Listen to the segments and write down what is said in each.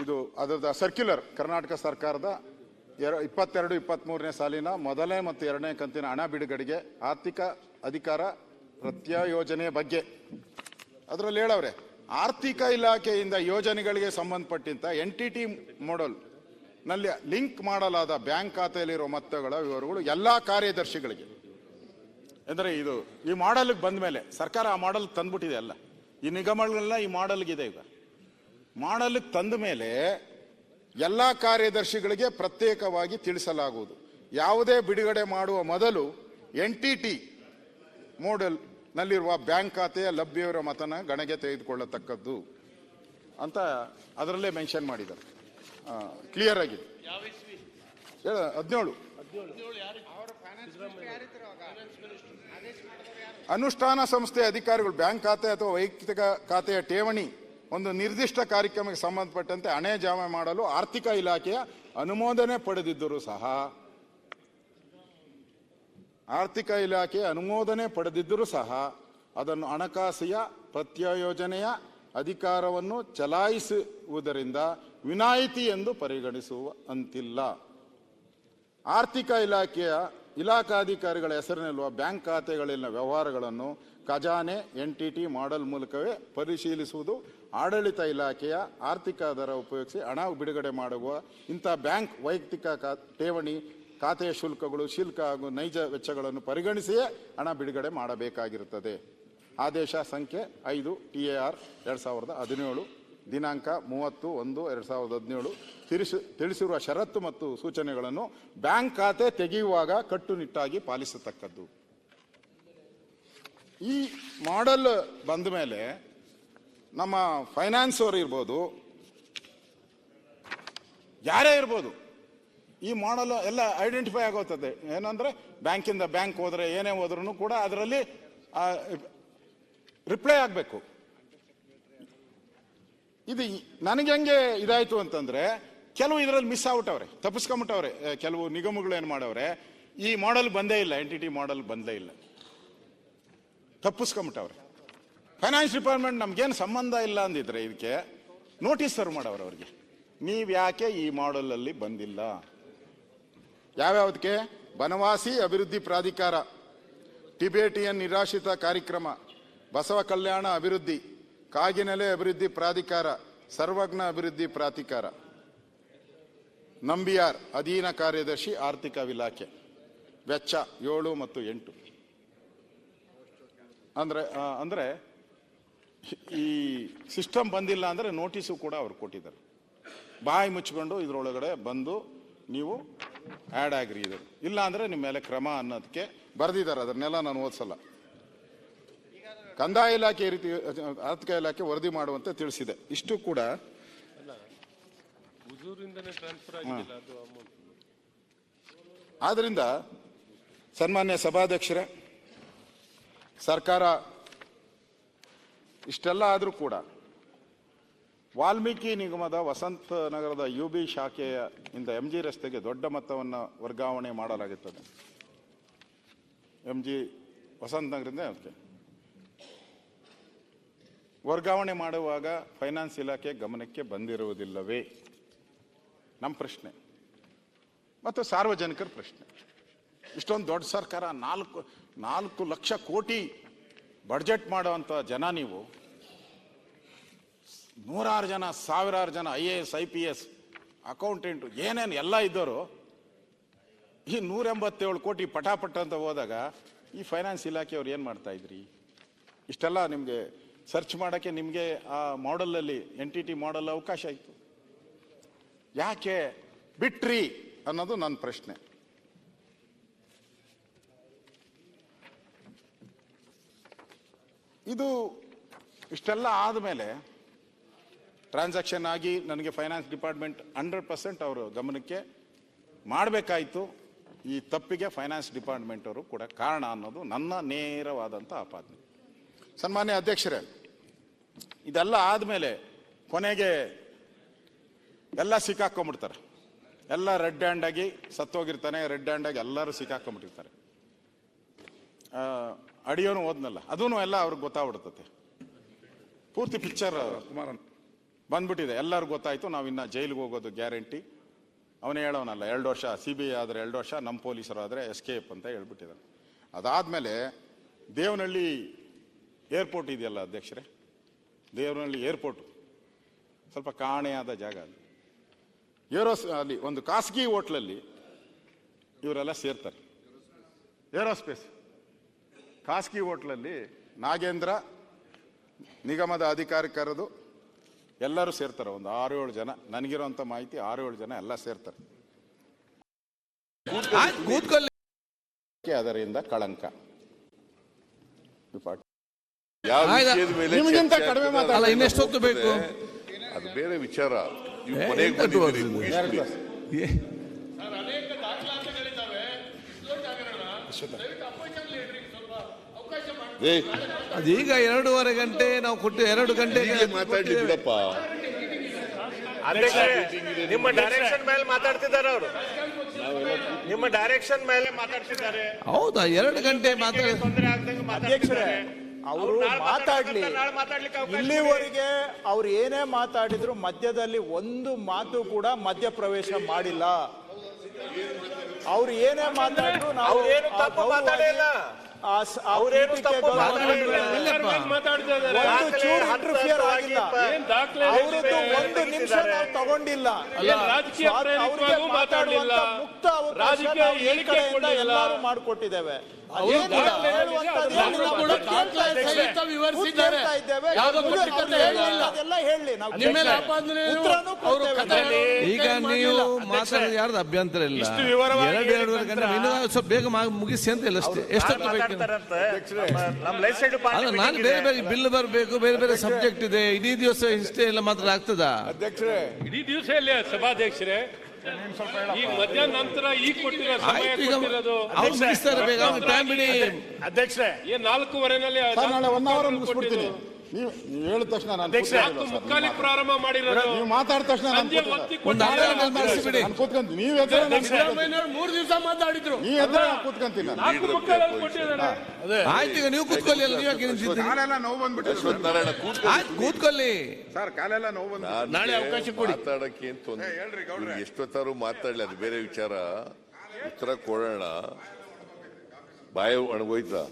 ಇದು ಅದರದ ಸರ್ಕ್ಯುಲರ್ ಕರ್ನಾಟಕ ಸರ್ಕಾರದ 22-23ನೇ ಸಾಲಿನ ಮೊದಲನೇ ಮತ್ತು ಎರಡನೇ ಕಂತಿನ ಹಣ ಬಿಡುಗಡೆಗೆ ಆರ್ಥಿಕ ಅಧಿಕಾರ ಪ್ರತ್ಯಯೋಜನೆ ಬಗ್ಗೆ ಅದರಲ್ಲಿ ಹೇಳವ್ರೆ, ಆರ್ಥಿಕ ಇಲಾಖೆಯಿಂದ ಯೋಜನೆಗಳಿಗೆ ಸಂಬಂಧಪಟ್ಟಂತ NTT ಮಾಡೆಲ್ ನಲ್ಲಿ ಲಿಂಕ್ ಮಾಡಲಾದ ಬ್ಯಾಂಕ್ ಖಾತೆಯಲ್ಲಿರುವ ಮೊತ್ತಗಳ ವಿವರಗಳು ಎಲ್ಲಾ ಕಾರ್ಯದರ್ಶಿಗಳಿಗೆ. ಅಂದರೆ ಇದು ಈ ಮಾಡೆಲ್ಗೆ ಬಂದ ಮೇಲೆ ಸರ್ಕಾರ ಆ ಮಾಡೆಲ್ ತಂದ್ಬಿಟ್ಟಿದೆ. ಅಲ್ಲ, ಈ ನಿಗಮಗಳೆಲ್ಲ ಈ ಮಾಡೆಲ್ಗಿದೆ. ಈಗ ಮಾಡೆಲ್ಗೆ ತಂದ ಮೇಲೆ ಎಲ್ಲ ಕಾರ್ಯದರ್ಶಿಗಳಿಗೆ ಪ್ರತ್ಯೇಕವಾಗಿ ತಿಳಿಸಲಾಗುವುದು. ಯಾವುದೇ ಬಿಡುಗಡೆ ಮಾಡುವ ಮೊದಲು NTT ಮಾಡೆಲ್ ನಲ್ಲಿರುವ ಬ್ಯಾಂಕ್ ಖಾತೆಯ ಲಭ್ಯವಿರುವ ಮತನ ಗಣನೆಗೆ ತೆಗೆದುಕೊಳ್ಳತಕ್ಕದ್ದು ಅಂತ ಅದರಲ್ಲೇ ಮೆನ್ಷನ್ ಮಾಡಿದ್ದಾರೆ. ಕ್ಲಿಯರ್ ಆಗಿದೆ. 17 ಅನುಷ್ಠಾನ ಸಂಸ್ಥೆ ಅಧಿಕಾರಿಗಳು ಬ್ಯಾಂಕ್ ಖಾತೆ ಅಥವಾ ವೈಯಕ್ತಿಕ ಖಾತೆಯ ಠೇವಣಿ ಒಂದು ನಿರ್ದಿಷ್ಟ ಕಾರ್ಯಕ್ರಮಕ್ಕೆ ಸಂಬಂಧಪಟ್ಟಂತೆ ಹಣ ಜಮಾ ಮಾಡಲು ಆರ್ಥಿಕ ಇಲಾಖೆಯ ಅನುಮೋದನೆ ಪಡೆದಿದ್ದರೂ ಸಹ ಅದನ್ನು ಹಣಕಾಸಿನ ಪ್ರತ್ಯಯೋಜನೆಯ ಅಧಿಕಾರವನ್ನು ಚಲಾಯಿಸುವುದರಿಂದ ವಿನಾಯಿತಿ ಎಂದು ಪರಿಗಣಿಸುವ ಅಂತಿಲ್ಲ. ಆರ್ಥಿಕ ಇಲಾಖೆಯ ಇಲಾಖಾಧಿಕಾರಿಗಳ ಹೆಸರಿನಲ್ಲಿರುವ ಬ್ಯಾಂಕ್ ಖಾತೆಗಳಲ್ಲಿನ ವ್ಯವಹಾರಗಳನ್ನು ಖಜಾನೆ NTT ಮಾಡೆಲ್ ಮೂಲಕವೇ ಪರಿಶೀಲಿಸುವುದು. ಆಡಳಿತ ಇಲಾಖೆಯ ಆರ್ಥಿಕ ದರ ಉಪಯೋಗಿಸಿ ಹಣ ಬಿಡುಗಡೆ ಮಾಡುವ ಇಂಥ ಬ್ಯಾಂಕ್ ವೈಯಕ್ತಿಕ ಠೇವಣಿ ಖಾತೆಯ ಶುಲ್ಕ ಹಾಗೂ ನೈಜ ವೆಚ್ಚಗಳನ್ನು ಪರಿಗಣಿಸಿಯೇ ಹಣ ಬಿಡುಗಡೆ ಮಾಡಬೇಕಾಗಿರುತ್ತದೆ. ಆದೇಶ ಸಂಖ್ಯೆ 5 TAR 2017 ದಿನಾಂಕ 30/1/2017 ತಿಳಿಸಿರುವ ಷರತ್ತು ಮತ್ತು ಸೂಚನೆಗಳನ್ನು ಬ್ಯಾಂಕ್ ಖಾತೆ ತೆಗೆಯುವಾಗ ಕಟ್ಟುನಿಟ್ಟಾಗಿ ಪಾಲಿಸತಕ್ಕದ್ದು. ಈ ಮಾಡೆಲ್ ಬಂದ ಮೇಲೆ ನಮ್ಮ ಫೈನಾನ್ಸ್ ಅವರು ಇರ್ಬೋದು, ಯಾರೇ ಇರ್ಬೋದು, ಈ ಮಾಡೆಲ್ ಎಲ್ಲ ಐಡೆಂಟಿಫೈ ಆಗೋತ್ತದೆ. ಏನಂದ್ರೆ ಬ್ಯಾಂಕಿಂದ ಬ್ಯಾಂಕ್ ಹೋದ್ರೆ ಏನೇ ಹೋದ್ರೂ ಕೂಡ ಅದರಲ್ಲಿ ರಿಪ್ಲೈ ಆಗಬೇಕು. ಇದು ನನಗೆ ಹೆಂಗೆ ಇದಾಯ್ತು ಅಂತಂದ್ರೆ, ಕೆಲವು ಇದರಲ್ಲಿ ಮಿಸ್ ಆಗ್ಬಿಟ್ಟವ್ರೆ, ತಪ್ಪಿಸ್ಕೊಂಬಿಟ್ಟವ್ರೆ. ಕೆಲವು ನಿಗಮಗಳು ಏನು ಮಾಡವ್ರೆ, ಈ ಮಾಡೆಲ್ ಬಂದೇ ಇಲ್ಲ, NTT ಮಾಡೆಲ್ ಬಂದೇ ಇಲ್ಲ, ತಪ್ಪಿಸ್ಕೊಂಬಿಟ್ಟವ್ರೆ. ಫೈನಾನ್ಸ್ ಡಿಪಾರ್ಟ್ಮೆಂಟ್ ನಮ್ಗೇನು ಸಂಬಂಧ ಇಲ್ಲ ಅಂದಿದ್ರೆ ಇದಕ್ಕೆ ನೋಟಿಸ್ ಸರ್ವ್ ಮಾಡವ್ರೆ ಅವ್ರಿಗೆ, ನೀವು ಯಾಕೆ ಈ ಮಾಡೆಲ್ ಅಲ್ಲಿ ಬಂದಿಲ್ಲ. ಯಾವ್ಯಾವುದಕ್ಕೆ? ಬನವಾಸಿ ಅಭಿವೃದ್ಧಿ ಪ್ರಾಧಿಕಾರ, ಟಿಬೇಟಿಯನ್ ನಿರಾಶ್ರಿತ ಕಾರ್ಯಕ್ರಮ, ಬಸವ ಕಲ್ಯಾಣ ಅಭಿವೃದ್ಧಿ, ಕಾಗಿನೆಲೆ ಅಭಿವೃದ್ಧಿ ಪ್ರಾಧಿಕಾರ, ಸರ್ವಜ್ಞ ಅಭಿವೃದ್ಧಿ ಪ್ರಾಧಿಕಾರ, ನಂಬಿಯಾರ್ ಅಧೀನ ಕಾರ್ಯದರ್ಶಿ ಆರ್ಥಿಕ ಇಲಾಖೆ. ವೆಚ್ಚ 7 ಮತ್ತು 8. ಅಂದ್ರೆ ಈ ಸಿಸ್ಟಮ್ ಬಂದಿಲ್ಲ ಅಂದ್ರೆ ನೋಟಿಸು ಕೂಡ ಅವ್ರು ಕೊಟ್ಟಿದ್ದಾರೆ. ಬಾಯಿ ಮುಚ್ಚಿಕೊಂಡು ಇದ್ರೊಳಗಡೆ ಬಂದು ನೀವು ಆ್ಯಡ್ ಆಗ್ರಿ, ಇದು ಇಲ್ಲ ಅಂದ್ರೆ ನಿಮ್ಮ ಮೇಲೆ ಕ್ರಮ ಅನ್ನೋದಕ್ಕೆ ಬರೆದಿದ್ದಾರೆ. ಅದನ್ನೆಲ್ಲ ನಾನು ಓದಿಸಲ್ಲ. ಕಂದಾಯ ಇಲಾಖೆ ರೀತಿ ಆರ್ಥಿಕ ಇಲಾಖೆ ವರದಿ ಮಾಡುವಂತೆ ತಿಳಿಸಿದೆ. ಇಷ್ಟು ಕೂಡ ಆದ್ರಿಂದ ಸನ್ಮಾನ್ಯ ಸಭಾಧ್ಯಕ್ಷರೇ, ಸರ್ಕಾರ ಇಷ್ಟೆಲ್ಲ ಆದರೂ ಕೂಡ ವಾಲ್ಮೀಕಿ ನಿಗಮದ ವಸಂತ ನಗರದ UB ಶಾಖೆಯ ಇಂದ MG ರಸ್ತೆಗೆ ದೊಡ್ಡ ಮೊತ್ತವನ್ನು ವರ್ಗಾವಣೆ ಮಾಡಲಾಗುತ್ತದೆ. MG ವಸಂತ ನಗರದಿಂದ ಅದಕ್ಕೆ ವರ್ಗಾವಣೆ ಮಾಡುವಾಗ ಫೈನಾನ್ಸ್ ಇಲಾಖೆ ಗಮನಕ್ಕೆ ಬಂದಿರುವುದಿಲ್ಲವೇ? ನಮ್ಮ ಪ್ರಶ್ನೆ ಮತ್ತು ಸಾರ್ವಜನಿಕರ ಪ್ರಶ್ನೆ. ಇಷ್ಟೊಂದು ದೊಡ್ಡ ಸರ್ಕಾರ, 4 ಲಕ್ಷ ಕೋಟಿ ಬಡ್ಜೆಟ್ ಮಾಡುವಂಥ ಜನ ನೀವು, 100 ಜನ, 1000 ಜನ IAS IPS ಅಕೌಂಟೆಂಟು ಏನೇನು ಎಲ್ಲ ಇದ್ದವರು, ಈ 187 ಕೋಟಿ ಪಟಾಪಟ ಅಂತ ಹೋದಾಗ ಈ ಫೈನಾನ್ಸ್ ಇಲಾಖೆಯವ್ರು ಏನು ಮಾಡ್ತಾ ಇದ್ರಿ? ಇಷ್ಟೆಲ್ಲ ನಿಮಗೆ ಸರ್ಚ್ ಮಾಡೋಕ್ಕೆ ನಿಮಗೆ ಆ ಮಾಡೆಲಲ್ಲಿ NTT ಮಾಡೆಲ್ ಅವಕಾಶ ಇತ್ತು, ಯಾಕೆ ಬಿಟ್ರಿ ಅನ್ನೋದು ನನ್ನ ಪ್ರಶ್ನೆ. ಇದು ಇಷ್ಟೆಲ್ಲ ಆದಮೇಲೆ ಟ್ರಾನ್ಸಾಕ್ಷನ್ ಆಗಿ ನನಗೆ ಫೈನಾನ್ಸ್ ಡಿಪಾರ್ಟ್ಮೆಂಟ್ 100% ಅವರು ಗಮನಕ್ಕೆ ಮಾಡಬೇಕಾಯಿತು. ಈ ತಪ್ಪಿಗೆ ಫೈನಾನ್ಸ್ ಡಿಪಾರ್ಟ್ಮೆಂಟ್ ಅವರು ಕೂಡ ಕಾರಣ ಅನ್ನೋದು ನನ್ನ ನೇರವಾದಂಥ ಆಪಾದನೆ. ಸನ್ಮಾನ್ಯ ಅಧ್ಯಕ್ಷರೇ, ಇದೆಲ್ಲ ಆದಮೇಲೆ ಕೊನೆಗೆ ಎಲ್ಲ ಸಿಕ್ಕಾಕೊಂಡ್ಬಿಡ್ತಾರೆ. ಎಲ್ಲ ರೆಡ್ ಹ್ಯಾಂಡ್ ಆಗಿ ಸತ್ತೋಗಿರ್ತಾನೆ, ರೆಡ್ ಹ್ಯಾಂಡ್ ಆಗಿ ಎಲ್ಲರೂ ಸಿಕ್ಕಾಕೊಂಡ್ಬಿಟ್ಟಿರ್ತಾರೆ. ಅಡಿಯೋನು ಓದ್ನಲ್ಲ, ಅದೂ ಎಲ್ಲ ಅವ್ರಿಗೆ ಗೊತ್ತಾಗ್ಬಿಡ್ತತೆ. ಪೂರ್ತಿ ಪಿಕ್ಚರ್ ಬಂದ್ಬಿಟ್ಟಿದೆ, ಎಲ್ಲರಿಗೂ ಗೊತ್ತಾಯ್ತು, ನಾವು ಇನ್ನು ಜೈಲಿಗೆ ಹೋಗೋದು ಗ್ಯಾರಂಟಿ. ಅವನೇ ಹೇಳೋನಲ್ಲ 2 ವರ್ಷ, CBI ಆದರೆ 2 ವರ್ಷ, ನಮ್ಮ ಪೊಲೀಸರಾದರೆ ಎಸ್ಕೇಪ್ ಅಂತ ಹೇಳ್ಬಿಟ್ಟಿದ್ದಾನೆ. ಅದಾದಮೇಲೆ ದೇವನಹಳ್ಳಿ ಏರ್ಪೋರ್ಟ್ ಇದೆಯಲ್ಲ ಅಧ್ಯಕ್ಷರೇ, ದೇವನಹಳ್ಳಿ ಏರ್ಪೋರ್ಟು ಸ್ವಲ್ಪ ಕಾಣೆಯಾದ ಜಾಗ. ಅಲ್ಲಿ ಒಂದು ಖಾಸಗಿ ಹೋಟ್ಲಲ್ಲಿ ಇವರೆಲ್ಲ ಸೇರ್ತಾರೆ. ಏರೋಸ್ಪೇಸ್ ಖಾಸಗಿ ಹೋಟ್ಲಲ್ಲಿ ನಾಗೇಂದ್ರ ನಿಗಮದ ಅಧಿಕಾರಿ ಕರೆದು ಎಲ್ಲರೂ ಸೇರ್ತಾರೆ. ಒಂದು 6-7 ಜನ, ನನಗಿರೋಂಥ ಮಾಹಿತಿ 6-7 ಜನ ಎಲ್ಲ ಸೇರ್ತಾರೆ. ಅದರಿಂದ ಕಳಂಕ. ನಿಮಗಿಂತ ಕಡಿಮೆ ಮಾತಾಡಲ್ಲ, ಇನ್ನೆಷ್ಟೊತ್ತು ಬೇಕು? ಅದು ಬೇರೆ ವಿಚಾರ. ಅದೀಗ 2.5 ಗಂಟೆ ನಾವು ಕೊಟ್ಟು 2 ಗಂಟೆಗೆ ಮಾತಾಡ್ಲಿ ಬಿಡಪ್ಪ. ನಿಮ್ಮ ಡೈರೆಕ್ಷನ್ ಮೇಲೆ ಮಾತಾಡ್ತಿದ್ದಾರೆ ಅವರು, ನಿಮ್ಮ ಡೈರೆಕ್ಷನ್ ಮೇಲೆ ಮಾತಾಡ್ತಿದ್ದಾರೆ. ಹೌದಾ? 2 ಗಂಟೆ ಮಾತಾಡಿ ತೊಂದರೆ ಆಗ್ದಂಗೆ ಅಧ್ಯಕ್ಷರೇ, ಅವರು ಮಾತಾಡ್ಲಿ. ಇಲ್ಲಿವರೆಗೆ ಅವ್ರು ಏನೇ ಮಾತಾಡಿದ್ರು ಮಧ್ಯದಲ್ಲಿ ಒಂದು ಮಾತು ಕೂಡ ಮಧ್ಯ ಪ್ರವೇಶ ಮಾಡಿಲ್ಲ. ಅವ್ರು ಏನೇ ಮಾತಾಡಿದ್ರು ನಾವು ತಪ್ಪು ಮಾತಾಡಿಲ್ಲ. ಅವರೇನು ತಪ್ಪು ಮಾತಾಡಿಲ್ಲ. ಅವ್ರದ್ದು 1 ನಿಮಿಷ ನಾವು ತಗೊಂಡಿಲ್ಲ. ಮಾತಾಡುವಂತ ಮುಕ್ತ ಅವಕಾಶ ಎಲ್ಲರೂ ಮಾಡಿಕೊಟ್ಟಿದ್ದೇವೆ. ಈಗ ನೀವು ಮಾತಾಡೋದು ಯಾರ್ದು ಅಭ್ಯಂತರ ಇಲ್ಲ. 2.5 ಗಂಟೆ ಸ್ವಲ್ಪ ಬೇಗ ಮುಗಿಸಿ ಅಂತ ಇಲ್ಲ ಅಷ್ಟೇ. ಎಷ್ಟೊತ್ತು ಬೇಕು? ನಾನು ಬೇರೆ ಬೇರೆ ಬಿಲ್ ಬರಬೇಕು, ಬೇರೆ ಬೇರೆ ಸಬ್ಜೆಕ್ಟ್ ಇದೆ. ಇಡೀ ದಿವಸ ಇಷ್ಟೇ ಎಲ್ಲ ಮಾತ್ರ ಆಗ್ತದಾ ಅಧ್ಯಕ್ಷರೇ? ಇಡೀ ದಿವಸ ಇಲ್ಲ ಸಭಾಧ್ಯಕ್ಷರೇ. ಈಗ ಮಧ್ಯಾಹ್ನ ನಂತರ ಈಗ ಕೊಟ್ಟಿರೋ ಸಮಯ ಕೊಟ್ಟಿರೋದು ಅವ್ರು ಮುಗಿಸ್ತಾರೆ ಬೇಗ, ಟೈಮ್ ಬಿಡಿ ಅಧ್ಯಕ್ಷರೇ. 4:15ನಲ್ಲಿ ನಾಳೆ 1 ಅವರ್ ಮುಗಿಸ್ಬಿಡ್ತೀನಿ. ನೀವು ಹೇಳಿದ ತಕ್ಷಣ ನಾನು 4:45 ಪ್ರಾರಂಭ ಮಾಡಿರೋದು. ನೀವು ಮಾತಾಡಿದ ತಕ್ಷಣ ಒಂದು 6 ಗಂಟೆ ಮಾಡಿಸ್ಬಿಡಿ. ನಾನು ಕೂತ್ಕೊಂತೀನಿ. ನೀವು ಎದ್ರೆ 3 ದಿವಸ ಮಾತಾಡಿದ್ರು. ನೀವು ಎದ್ರೆ ಕೂತ್ಕೊಂತೀನಿ. 4:45 ಕೊಟ್ಟಿದ್ದಾರೆ. ಆಯ್ತು, ಈಗ ನೀವು ಕೂತ್ಕೊಳ್ಳಿ. ಅಲ್ಲಿ ನೀವು ನಿಂತಿದ್ದೀರಿ. ಕಾಲೆಲ್ಲ ನೋವು ಬಂದ್ಬಿಟ್ಟು ಆಯ್ತು ಕೂತ್ಕೊಳ್ಳಿ ಸರ್, ಕಾಲೆಲ್ಲ ನೋವು ಬಂದು. ನಾಳೆ ಅವಕಾಶ ಕೊಡಿ. ಮಾತಾಡಕ್ಕೆ ಎಷ್ಟೊತ್ತಾರು ಮಾತಾಡ್ಲಿ, ಅದು ಬೇರೆ ವಿಚಾರ. ಉತ್ತರ ಕೊಡೋಣ. ಬಾಯ ಒಣಗೋಯ್ತಾ?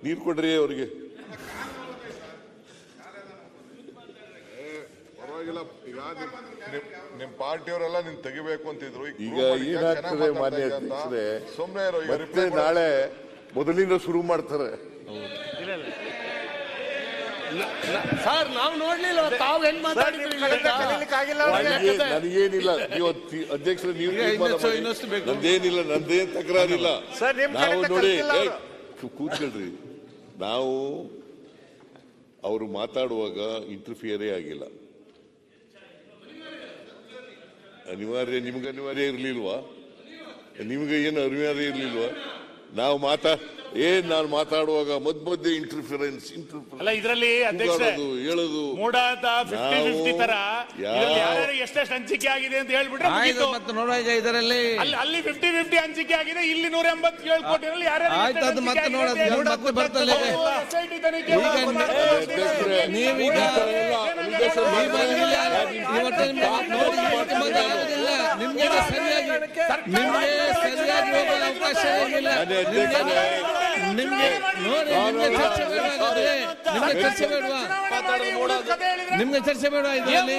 ನೀರು ಕೊಡ್ರಿ ಅವ್ರಿಗೆ. ನಿಮ್ ಪಾರ್ಟಿಯವರೆಲ್ಲ ನಿನ್ ತೆಗಿಬೇಕು ಅಂತಿದ್ರು. ಈಗ ಏನಾಗ್ತದೆ ಮಾನ್ಯ ಅಧ್ಯಕ್ಷರೇ, ಮತ್ತೆ ನಾಳೆ ಮೊದಲಿಂದ ಶುರು ಮಾಡ್ತಾರೆ. ಸರ್ ನಾವು ನೋಡ್ಲಿಲ್ಲ, ತಾವು ಹೆಂಗ್ ಮಾತಾಡಿದ್ರಿ? ನನಗೇನಿಲ್ಲ, ನೀವು ಅಧ್ಯಕ್ಷರೇ ನೀವು ನಂದೇನಿಲ್ಲ, ನಂದೇನ್ ತಕರಾರಿಲ್ಲ. ನಾವು ನೋಡಿ ಕೂತ್ಕೊಳ್ರಿ. ನಾವು ಅವರು ಮಾತಾಡುವಾಗ ಇಂಟರ್ಫಿಯರೇ ಆಗಿಲ್ಲ. ಅನಿವಾರ್ಯ, ನಿಮ್ಗೆ ಅನಿವಾರ್ಯ ಇರ್ಲಿಲ್ವಾ? ನಿಮ್ಗೆ ಏನು ಅನಿವಾರ್ಯ ಇರ್ಲಿಲ್ವಾ? ನಾವು ನಾನು ಮಾತಾಡುವಾಗ ಮಧ್ಯೆ ಇಂಟರ್ಫಿರೆನ್ಸ್ ಇದರಲ್ಲಿ ಹೇಳೋದು ಮೂಡ ಅಂತ 50-50 ತರ ಎಷ್ಟೆಷ್ಟು ಹಂಚಿಕೆ ಆಗಿದೆ ಅಂತ ಹೇಳ್ಬಿಟ್ರೆ ಮತ್ತೆ ನೋಡುವ. ಈಗ ಇದರಲ್ಲಿ ಅಲ್ಲಿ 50-50 ಹಂಚಿಕೆ ಆಗಿದೆ. ಇಲ್ಲಿ 187 ಕೋಟಿನಲ್ಲಿ ಆಯ್ತು, ಅದು ಮತ್ತೆ ನೋಡೋದು ಮತ್ತೆ ಬರ್ತಲ್ಲ. ನೀವೀಗ ನಿಮ್ಗೆ ಸರಿಯಾಗಿ ಹೋಗೋ ಅವಕಾಶ ಇಲ್ಲ. ನಿಮ್ಗೆ ನೋಡಿ, ನಿಮ್ಗೆ ಚರ್ಚೆ ಬೇಡವಾದ್ರೆ ನಿಮ್ಗೆ ಚರ್ಚೆ ಬೇಡವಾ? ನಿಮ್ಗೆ ಚರ್ಚೆ ಬೇಡವಾ ಇದರಲ್ಲಿ?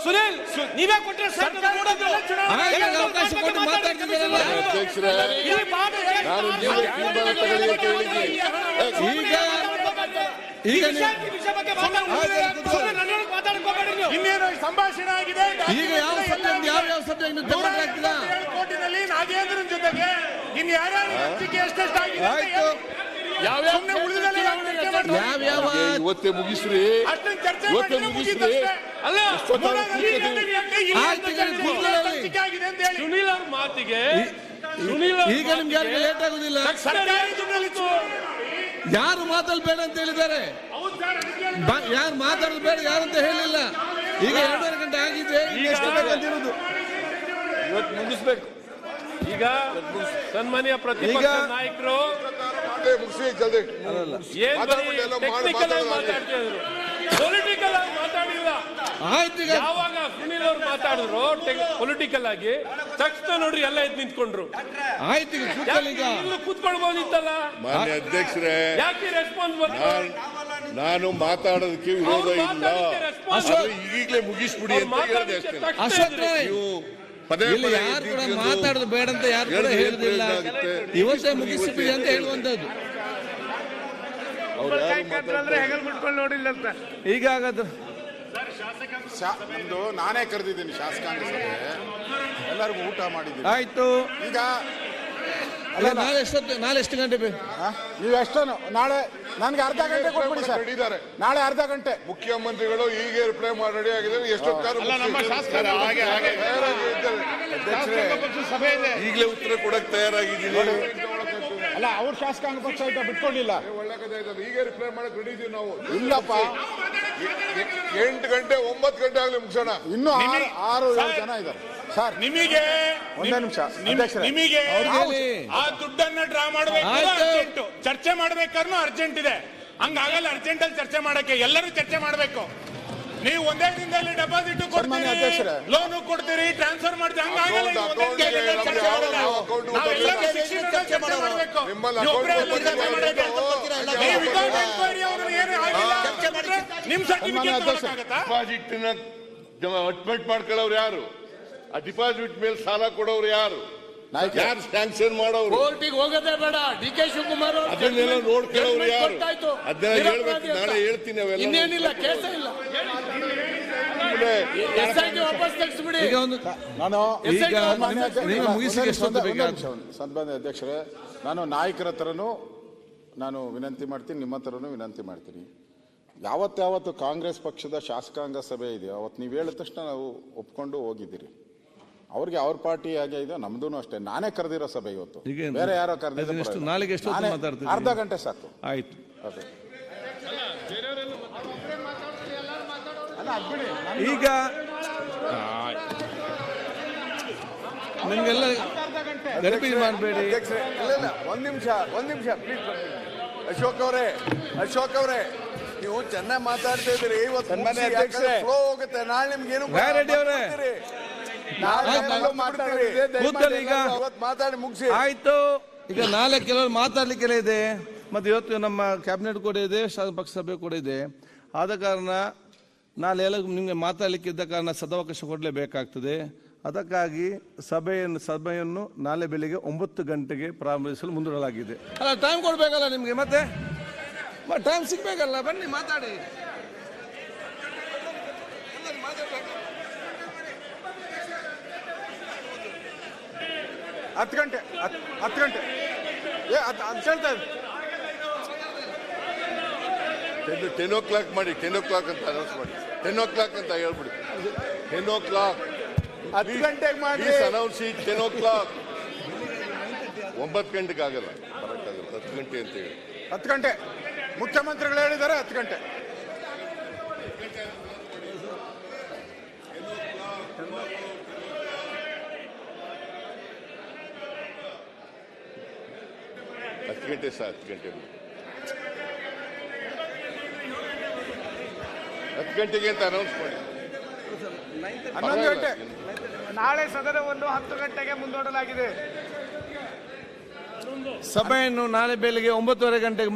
ಸುನಿಲ್, ನೀವೇ ಕೊಟ್ಟರೆ ಅವಕಾಶ ಕೊಟ್ಟು ಮಾತಾಡ್ತಿದ್ದೀರಲ್ಲ. ಈಗ ಇನ್ನೇನು ಸಂಭಾಷಣೆ ಆಗಿದೆ. ಈಗ ಯಾವ ಸಬ್ಜೆಕ್ಟ್ ಕೋಟಿನಲ್ಲಿ ನಾಗೇಂದ್ರನ್ ಜೊತೆಗೆ ಇನ್ನು ಯಾರ್ಯಾರು ಹಂಚಿಕೆ ಎಷ್ಟೆಷ್ಟಾಗಿದೆ ಇವತ್ತೇ ಮುಗಿಸ್ರಿ, ಇವತ್ತೇ ಮುಗಿಸ್ರಿ. ಸುನೀಲ್ ಅವ್ರ ಮಾತಿಗೆ ಈಗ ನಿಮ್ಗೆ ಯಾರಿಗೆ ಲೇಟ್ ಆಗುದಿಲ್ಲ. ಯಾರು ಮಾತಲ್ಲಿ ಬೇಡ ಅಂತ ಹೇಳಿದ್ದಾರೆ? ಯಾರು ಮಾತಾಡೋದು ಬೇಡ ಯಾರಂತ ಹೇಳಿಲ್ಲ. ಈಗ 2.5 ಗಂಟೆ ಆಗಿದೆ. ಇವತ್ತು ಮುಗಿಸ್ಬೇಕು. ಈಗ ಸನ್ಮಾನ್ಯ ಪ್ರತಿಪಕ್ಷ ನಾಯಕರು ಮುಗಿಸಿ ಜಲ್ದಿ ಏನ್ ಟೆಕ್ನಿಕಲ್ ಆಗಿ ಮಾತಾಡ್ತಿದ್ರು. ಪೊಲಿಟಿಕಲ್ ಆಗಿ ಮಾತಾಡಿಲ್ಲ. ಆಯ್ತು ಈಗ ಯಾವಾಗ ಸುನೀಲ್ ಅವ್ರು ಮಾತಾಡಿದ್ರು ಪೊಲಿಟಿಕಲ್ ಆಗಿ ತಕ್ಷಣ ನೋಡ್ರಿ ಎಲ್ಲ ಎದ್ದು ನಿಂತ್ಕೊಂಡ್ರು. ಆಯ್ತು ಈಗ ಕೂತ್ಕೊಳ್ಳಿ ಈಗ. ಇಲ್ಲೂ ಕೂತ್ಕೊಳ್ಬೋದಿತ್ತಲ್ಲ, ಮಾನ್ಯ ಅಧ್ಯಕ್ಷರೇ, ಯಾಕೆ ರೆಸ್ಪಾನ್ಸ್ ಬಂತು? ನಾನು ಮಾತಾಡೋದಕ್ಕೆ ವಿರೋಧ ಅವ್ರು ಇಲ್ಲ. ಮಾತಾಡಿದ್ಕೆ response ಆದ್ರೆ ಈಗಲೇ ಮುಗಿಸ್ಬಿಡಿ ಅವ್ರು ಅಂತ ಹೇಳಿದೆ ಮಾತಾಡಿದ್ಕೆ ಅಷ್ಟೇ. ತಕ್ಷಣ ಅಶ್ವಥ್ ಎದ್ರಿ. ರಾಯ್, ನೀವು ಪದೇ ಇಲ್ಲಿ ಪದೇ ಯಾರು ಕೂಡ ಇದ್ದಿದ್ದು ಮಾತಾಡೋದು ಬೇಡ ಅಂತ ಯಾರು ಕೂಡ ಎರಡು ಹೇಳುದಿಲ್ಲ. ಆಗುತ್ತೆ. ಇವತ್ತೇ ಮುಗಿಸಿಬಿಡಿ ಅಂತ ಹೇಳುವಂತದ್ದು. ಅವ್ರು ಯಾರು ಮಾತಾಡ್ತಾರೆ? ಈಗ ಹಾಗಾದ್ರೆ ನಮ್ದು ನಾನೇ ಕರೆದಿದ್ದೀನಿ ಶಾಸಕಾಂಗ ಸಭೆ, ಎಲ್ಲರಿಗೂ ಊಟ ಮಾಡಿದ್ದೀನಿ. ಆಯ್ತು. ಈಗ ಅಲ್ಲ, ನಾಳೆ ಎಷ್ಟು ಗಂಟೆ ಬೇಕು? ನೀವು ಎಷ್ಟನ್ನು ನಾಳೆ ನನ್ಗೆ ಅರ್ಧ ಗಂಟೆ ಕೊಟ್ಬಿಡಿ ಸರ್. ರೆಡಿದ್ದಾರೆ. ನಾಳೆ ಅರ್ಧ ಗಂಟೆ ಮುಖ್ಯಮಂತ್ರಿಗಳು ಹೀಗೆ ರಿಪ್ಲೈ ಮಾಡಿ ರೆಡಿ ಆಗಿದ್ದಾರೆ. ಎಷ್ಟೊತ್ತಾರು ಈಗಲೇ ಉತ್ತರ ಕೊಡಕ್ ತಯಾರಾಗಿದ್ದೀನಿ. ಅಲ್ಲ, ಅವ್ರ ಶಾಸಕಾಂಗ ಪಕ್ಷ ಆಯ್ತಾ ಬಿಟ್ಕೊಂಡಿಲ್ಲ. ಒಳ್ಳೆ ಕಥೆ ಆಯ್ತಲ್ಲ. ಹೀಗೆ ರಿಪ್ಲೈ ಮಾಡಕ್ ರೆಡಿ ಇದೀವಿ ನಾವು. ಇಲ್ಲಪ್ಪ, 8 ಗಂಟೆ 9 ಗಂಟೆ ಆಗ್ಲಿ ಮುಗಿಸೋಣ. ಇನ್ನೂ 6-7 ಜನ ಇದ್ದಾರೆ ಸರ್. ನಿಮಗೆ ಒಂದೇ ನಿಮಿಷ ಅಧ್ಯಕ್ಷರೇ. ನಿಮಗೆ ಅವ್ರಿಗೆ ಹೇಳಿ. ಆ ದುಡ್ಡನ್ನ ಡ್ರಾ ಮಾಡಬೇಕು, ಆಯ್ತು. ಅರ್ಜೆಂಟ್ ಚರ್ಚೆ ಮಾಡ್ಬೇಕಾದ್ರೂ ಅರ್ಜೆಂಟ್ ಇದೆ. ಹಂಗಾಗಲ್ಲ ಅರ್ಜೆಂಟ್ ಅಲ್ಲಿ ಚರ್ಚೆ ಮಾಡಕ್ಕೆ, ಎಲ್ಲರೂ ಚರ್ಚೆ ಮಾಡಬೇಕು. ನೀವು ಒಂದೇ ದಿನದಲ್ಲಿ ಡೆಪಾಸಿಟ್ ಸನ್ಮಾನ್ಯ ಕೊಡ್ತೀರಿ, ಅಧ್ಯಕ್ಷರೇ. ಲೋನ್ ಕೊಡ್ತೀರಿ, ಟ್ರಾನ್ಸ್ಫರ್ ಮಾಡ್ತೀರಿ, ಹಂಗಾಗಲ್ಲ. ನೀವು ಒಂದೇ ಅಕೌಂಟ್ ದಿನದಲ್ಲಿ ಅಕೌಂಟ್ ಚರ್ಚೆ ಮಾಡಲ್ಲ. ಅಕೌಂಟ್ ನಾವೆಲ್ಲರೂ ಶಿಕ್ಷಣದಲ್ಲಿ ಚರ್ಚೆ ಮಾಡಬೇಕು. ನಿಮ್ಮಲ್ಲಿ ನೀವು ಒಬ್ಬರೇ ಅಕೌಂಟ್ ಚರ್ಚೆ ಮಾಡಬೇಕು. ನೀವು without enquiry ಅವ್ರು ಏನು ಆಗಿಲ್ಲ ನಿಮ್ ಸರ್ಟಿಫಿಕೇಟ್ ಕೊಡಕ್ಕಾಗತ್ತಾ? ಡಿಪಾಸಿಟ್ ಅಟ್ಮೆಂಟ್ ಮಾಡ್ಕೊಳ್ಳೋರು ಯಾರು? ಆ ಡಿಪಾಸಿಟ್ ಮೇಲೆ ಸಾಲ ಕೊಡೋರು ಯಾರು? ನಾಯ್ಕ. ಯಾರು ಸ್ಯಾಂಕ್ಷನ್ ಮಾಡೋರು? ಕೋರ್ಟಿಗೆ ಹೋಗೋದೇ ಬೇಡ. ಡಿ ಕೆ ಶಿವಕುಮಾರ್ ಅವರು ಅದನ್ನೆಲ್ಲ ನೋಡ್ಕೊಳ್ಳೋರು ಯಾರು? ಗೊತ್ತಾಯ್ತು. ಅದನ್ನೆಲ್ಲ ಹೇಳ್ಬೇಕು, ನಾಳೆ ಹೇಳ್ತೀನಿ ಅವೆಲ್ಲ. ಇನ್ನೇನಿಲ್ಲ, ಕೇಸ ಇಲ್ಲ. SIT ವಾಪಸ್ ತೆಗಿಸ್ಬಿಡಿ. ಈಗ ಒಂದು ನಾನು ಈಗ ನಿಮ್ಮ ಮುಗಿಸಿಗೆ ಎಷ್ಟೊತ್ತು ಬೇಕು? ಸನ್ಮಾನ್ಯ ಅಧ್ಯಕ್ಷರೇ, ನಾನು ನಾಯಕರ ಹತ್ರನೂ ನಾನು ವಿನಂತಿ ಮಾಡ್ತೀನಿ, ನಿಮ್ಮ ಹತ್ರನೂ ವಿನಂತಿ ಮಾಡ್ತೀನಿ. ಯಾವತ್ತಾವತ್ತು ಕಾಂಗ್ರೆಸ್ ಪಕ್ಷದ ಶಾಸಕಾಂಗ ಸಭೆ ಇದೆ, ಅವತ್ತು ನೀವು ಹೇಳಿದ ತಕ್ಷಣ ನಾವು ಒಪ್ಕೊಂಡು ಹೋಗಿದ್ದೀರಿ. ಅವ್ರಿಗೆ ಅವ್ರ ಪಾರ್ಟಿ ಹಾಗೆ ಇದೆ, ನಮ್ದು ಅಷ್ಟೇ. ನಾನೇ ಕರೆದಿರೋ ಸಭೆ ಇವತ್ತು, ಈಗ ಬೇರೆ ಯಾರೋ ಎಷ್ಟು ಕರೆದಿರೋ. ನಾಳೆಗೆ ಎಷ್ಟೊತ್ತು ಮಾತಾಡ್ತೀರಿ? ಅರ್ಧ ಗಂಟೆ ಸಾಕು. ಆಯ್ತು. ಅದೇ. ಈಗ ನಿಮ್ಗೆಲ್ಲ ಗಡಿಬಿಡಿ ಮಾಡಬೇಡಿ. ಒಂದ್ ನಿಮಿಷ ಪ್ಲೀಸ್. ಅಶೋಕ್ ಅವರೇ ನೀವು ಚೆನ್ನಾಗಿ ಮಾತಾಡ್ತಾ ಇದ್ದೀರಿ. ಇವತ್ತು ಫ್ಲೋ ಹೋಗುತ್ತೆ. ನಾಳೆ ನಿಮ್ಗೆ ಏನು ರೆಡ್ಡಿ ಅವರೇ ಕೂತ್ಕೊಳ್ಳಿ ಈಗ. ಮಾತಾಡಿ ಮುಗಿಸಿ. ಆಯ್ತು. ಈಗ ನಾಳೆ ಕೆಲವರು ಮಾತಾಡ್ಲಿಕ್ಕೆಲ್ಲ ಇದೆ, ಮತ್ತೆ ಇವತ್ತು ನಮ್ಮ ಕ್ಯಾಬಿನೆಟ್ ಕೂಡ ಇದೆ, ಪಕ್ಷ ಸಭೆ ಕೂಡ ಇದೆ. ಆದ ಕಾರಣ ನಾಳೆ ಎಲ್ಲ ನಿಮಗೆ ಮಾತಾಡಲಿಕ್ಕೆ ಇದ್ದ ಕಾರಣ ಸದಾವಕಾಶ ಕೊಡಲೇಬೇಕಾಗ್ತದೆ. ಅದಕ್ಕಾಗಿ ಸಭೆಯನ್ನು ನಾಳೆ ಬೆಳಿಗ್ಗೆ 9 ಗಂಟೆಗೆ ಪ್ರಾರಂಭಿಸಲು ಮುಂದೂಡಲಾಗಿದೆ. ಅಲ್ಲ, ಟೈಮ್ ಕೊಡಬೇಕಲ್ಲ ನಿಮಗೆ, ಮತ್ತೆ ಟೈಮ್ ಸಿಗ್ಬೇಕಲ್ಲ. ಬನ್ನಿ ಮಾತಾಡಿ. ಹತ್ತು ಗಂಟೆ ಅಂತ ಹೇಳ್ತಾ ಇದ್ದೀನಿ. 10 o'clock ಮಾಡಿ. 10 o'clock ಅಂತ ಅನೌನ್ಸ್ ಮಾಡಿ. 10 o'clock ಅಂತ ಹೇಳ್ಬಿಡಿ. 10 o'clock 10 ಗಂಟೆಗೆ ಮಾಡಿ. Announce 10 o'clock. 9 ಗಂಟೆಗೆ ಆಗಲ್ಲ, ಬರಕ್ಕಾಗಲ್ಲ. 10 ಗಂಟೆ ಅಂತ ಹೇಳಿ. 10 ಗಂಟೆ ಮುಖ್ಯಮಂತ್ರಿಗಳು ಹೇಳಿದ್ದಾರೆ. 10 ಗಂಟೆ. ಸರ್ 10 ಗಂಟೆ 10 ಗಂಟೆಗೆ ಅಂತ ಅನೌನ್ಸ್ ಮಾಡಿ. 11 ಗಂಟೆ. ನಾಳೆ ಸದನವನ್ನು 10 ಗಂಟೆಗೆ ಮುಂದೂಡಲಾಗಿದೆ. ಸಭೆಯನ್ನು ನಾಳೆ ಬೆಳಿಗ್ಗೆ 9:30 ಗಂಟೆಗೆ